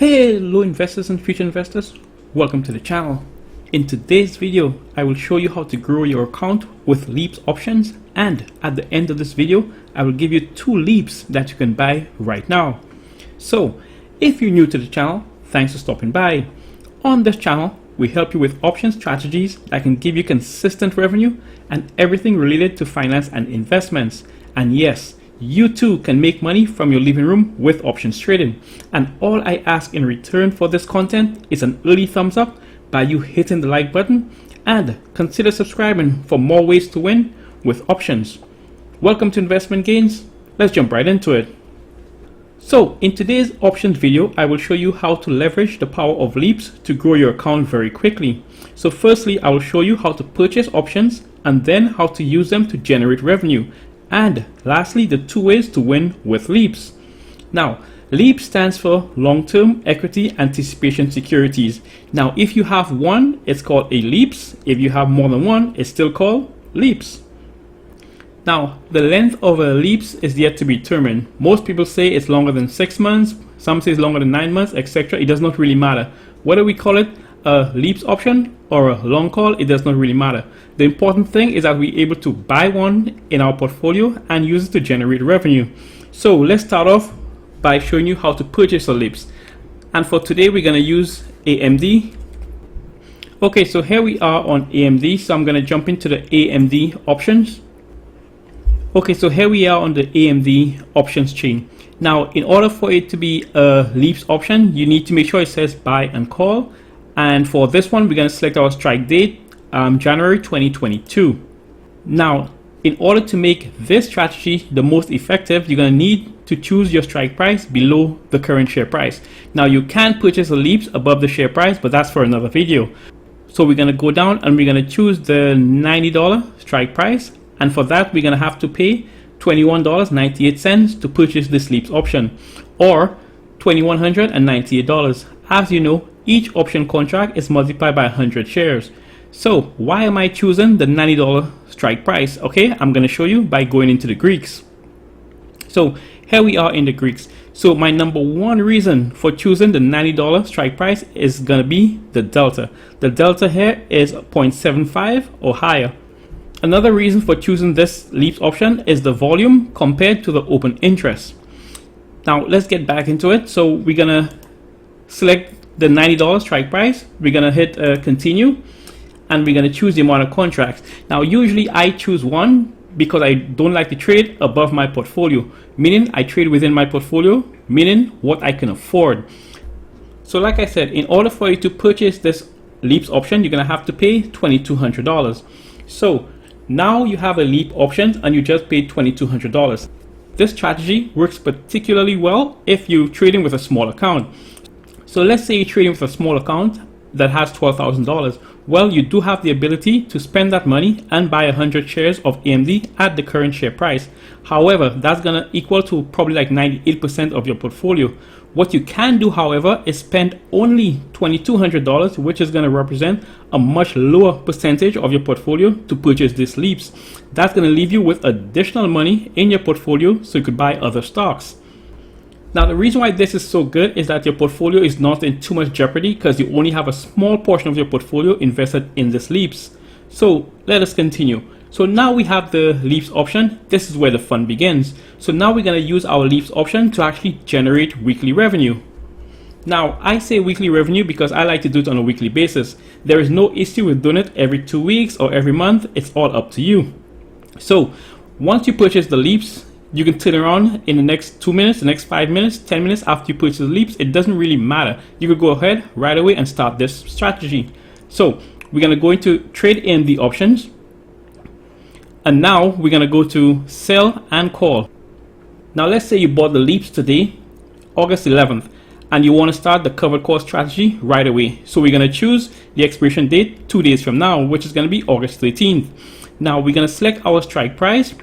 Hello investors and future investors, welcome to the channel. In today's video, I will show you how to grow your account with LEAPS options, and at the end of this video, I will give you 2 LEAPS that you can buy right now. So, if you're new to the channel, thanks for stopping by. On this channel, we help you with option strategies that can give you consistent revenue and everything related to finance and investments. And yes, you too can make money from your living room with options trading. And all I ask in return for this content is an early thumbs up by you hitting the like button, and consider subscribing for more ways to win with options. Welcome to Investment Gains. Let's jump right into it. So in today's options video, I will show you how to leverage the power of LEAPS to grow your account very quickly. So firstly, I will show you how to purchase options and then how to use them to generate revenue. And lastly, the 2 ways to win with LEAPS. Now, LEAPS stands for Long-Term Equity Anticipation Securities. Now, if you have one, it's called a LEAPS. If you have more than one, it's still called LEAPS. Now, the length of a LEAPS is yet to be determined. Most people say it's longer than 6 months. Some say it's longer than 9 months, etc. It does not really matter. Whether we call it a LEAPS option or a long call, it does not really matter. The important thing is that we're able to buy one in our portfolio and use it to generate revenue. So let's start off by showing you how to purchase a LEAPS. And for today, we're going to use AMD. Okay, so here we are on AMD. So I'm going to jump into the AMD options. Okay, so here we are on the AMD options chain. Now, in order for it to be a LEAPS option, you need to make sure it says buy and call. And for this one, we're going to select our strike date, January 2022. Now, in order to make this strategy the most effective, you're going to need to choose your strike price below the current share price. Now, you can purchase a LEAPS above the share price, but that's for another video. So we're going to go down and we're going to choose the $90 strike price. And for that, we're going to have to pay $21.98 to purchase this LEAPS option, or $2,198. As you know, each option contract is multiplied by 100 shares. So why am I choosing the $90 strike price? Okay, I'm going to show you by going into the Greeks. So here we are in the Greeks. So my number one reason for choosing the $90 strike price is going to be the delta. The delta here is 0.75 or higher. Another reason for choosing this LEAPS option is the volume compared to the open interest. Now let's get back into it. So we're going to select the $90 strike price. We're going to hit continue, and we're going to choose the amount of contracts. Now usually I choose one because I don't like to trade above my portfolio, meaning I trade within my portfolio, meaning what I can afford. So like I said, in order for you to purchase this LEAPS option, you're going to have to pay $2,200. So now you have a LEAP option and you just paid $2,200. This strategy works particularly well if you're trading with a small account. So let's say you're trading with a small account that has $12,000. Well, you do have the ability to spend that money and buy 100 shares of AMD at the current share price. However, that's going to equal to probably like 98% of your portfolio. What you can do, however, is spend only $2,200, which is going to represent a much lower percentage of your portfolio to purchase this LEAPS. That's going to leave you with additional money in your portfolio so you could buy other stocks. Now, the reason why this is so good is that your portfolio is not in too much jeopardy because you only have a small portion of your portfolio invested in this LEAPS. So let us continue. So now we have the LEAPS option. This is where the fun begins. So now we're going to use our LEAPS option to actually generate weekly revenue. Now, I say weekly revenue because I like to do it on a weekly basis. There is no issue with doing it every 2 weeks or every month. It's all up to you. So once you purchase the LEAPS, you can turn around in the next 2 minutes, the next 5 minutes, 10 minutes after you purchase the LEAPS. It doesn't really matter. You could go ahead right away and start this strategy. So we're going to go into trade in the options. And now we're going to go to sell and call. Now let's say you bought the LEAPS today, August 11th, and you want to start the covered call strategy right away. So we're going to choose the expiration date 2 days from now, which is going to be August 13th. Now we're going to select our strike price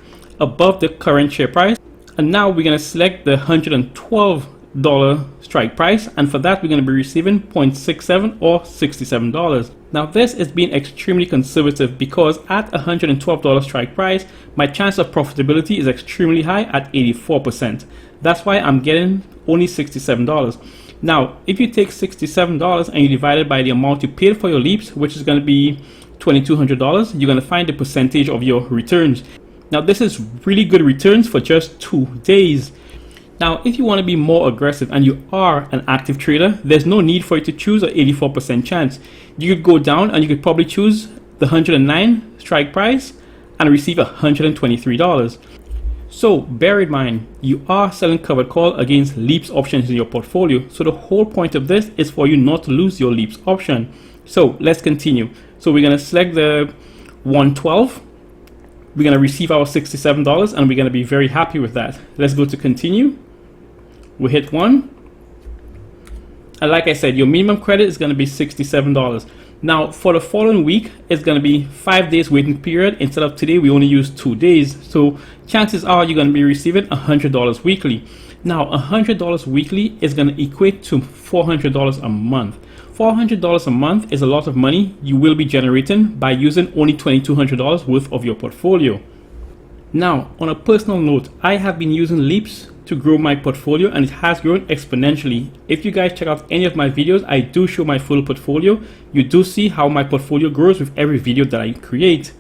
above the current share price, and now we're going to select the $112 strike price, and for that we're going to be receiving 0.67 or $67. Now this is being extremely conservative because at $112 strike price, my chance of profitability is extremely high at 84%. That's why I'm getting only $67. Now, if you take $67 and you divide it by the amount you paid for your leaps, which is going to be $2,200, you're going to find the percentage of your returns. Now, this is really good returns for just 2 days. Now, if you want to be more aggressive and you are an active trader, there's no need for you to choose an 84% chance. You could go down and you could probably choose the 109 strike price and receive $123. So bear in mind, you are selling covered call against LEAPS options in your portfolio. So the whole point of this is for you not to lose your LEAPS option. So let's continue. So we're going to select the 112. We're going to receive our $67 and we're going to be very happy with that. Let's go to continue. We hit 1. And like I said, your minimum credit is going to be $67. Now for the following week, it's going to be 5 days waiting period. Instead of today, we only use 2 days. So chances are you're going to be receiving $100 weekly. Now $100 weekly is going to equate to $400 a month. $400 a month is a lot of money you will be generating by using only $2,200 worth of your portfolio. Now, on a personal note, I have been using LEAPS to grow my portfolio and it has grown exponentially. If you guys check out any of my videos, I do show my full portfolio. You do see how my portfolio grows with every video that I create.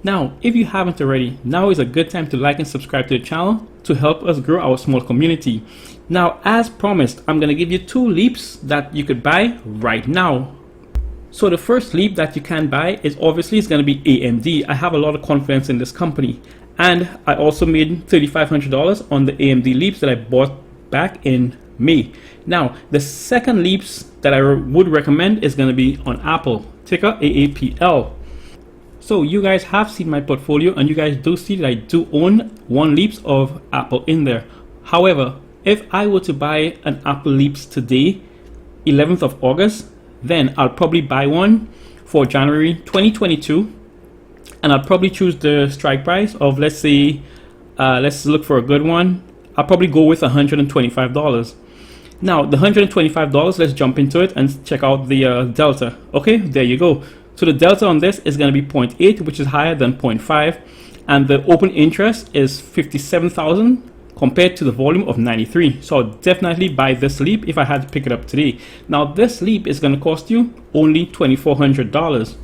Now, if you haven't already, now is a good time to like and subscribe to the channel to help us grow our small community. Now, as promised, I'm going to give you 2 leaps that you could buy right now. So the first leap that you can buy is obviously going to be AMD. I have a lot of confidence in this company. And I also made $3,500 on the AMD leaps that I bought back in May. Now, the second leaps that I would recommend is going to be on Apple, ticker AAPL. So you guys have seen my portfolio and you guys do see that I do own 1 leaps of Apple in there. However, if I were to buy an Apple leaps today, 11th of August, then I'll probably buy one for January 2022. And I'll probably choose the strike price of, let's say, let's look for a good one. I'll probably go with $125. Now, the $125, let's jump into it and check out the delta. Okay, there you go. So the delta on this is going to be 0.8, which is higher than 0.5. And the open interest is 57,000 compared to the volume of 93. So I'll definitely buy this leap if I had to pick it up today. Now, this leap is going to cost you only $2,400.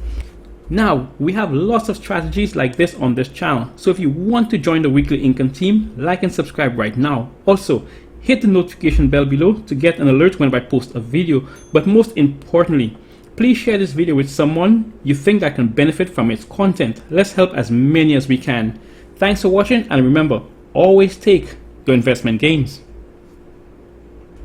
Now, we have lots of strategies like this on this channel. So if you want to join the weekly income team, like and subscribe right now. Also, hit the notification bell below to get an alert whenever I post a video. But most importantly, please share this video with someone you think that can benefit from its content. Let's help as many as we can. Thanks for watching, and remember, always take your investment gains.